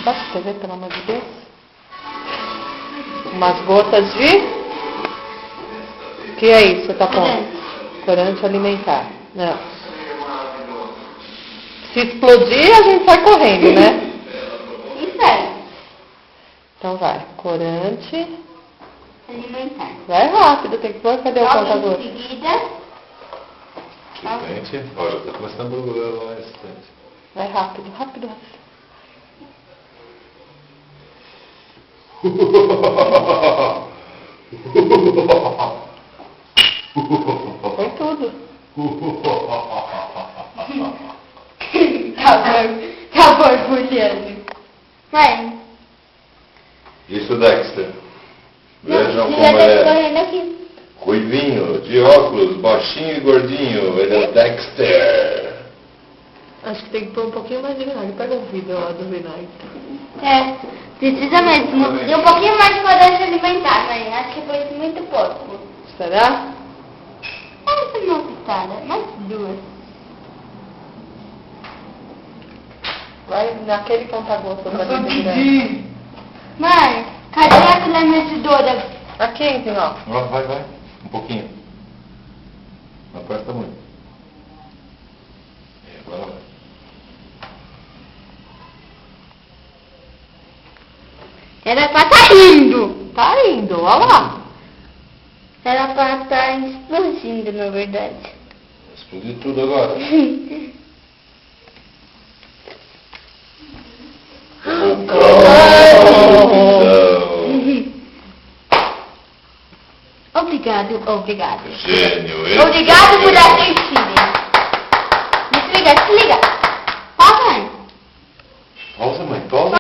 Baixa a TV, pelo amor de Deus. Umas gotas de... O que é isso que você tá pondo? Corante alimentar. Não. Se explodir, a gente sai correndo, né? Isso é. Então vai. Corante Alimentar. vai rápido, tem que pôr. Cadê o Logo contador? em seguida... Estante. Olha, tá começando a borbulhar lá a estante. Vai rápido, rápido, rápido. Foi tudo. Tá borbulhando. Vai. Isso, Dexter. Vejam Você como já tá é. escorrendo aqui. Ruivinho, de óculos, baixinho e gordinho. Ele é o Dexter. Acho que tem que pôr um pouquinho mais de vinagre. Pega um vidro lá do vinagre. É, precisa mesmo. E um pouquinho mais de corante alimentar, mãe. Acho que foi muito pouco. Será? Essa é uma pitada, mais duas. Vai naquele conta-gotas ali do vinagre. Mãe, cadê a colher medidora? Aqui, então, ó. Ó, vai, vai. Um pouquinho. Não aperta muito. Agora vai. Era pra tá indo. Tá indo, olha lá. Era pra tá explodindo, na verdade. Vai explodir tudo agora. Obrigado, obrigado. Gênio, eu. Obrigado por assistirem. Desliga, desliga. Pausa, mãe. Pausa, mãe, pausa.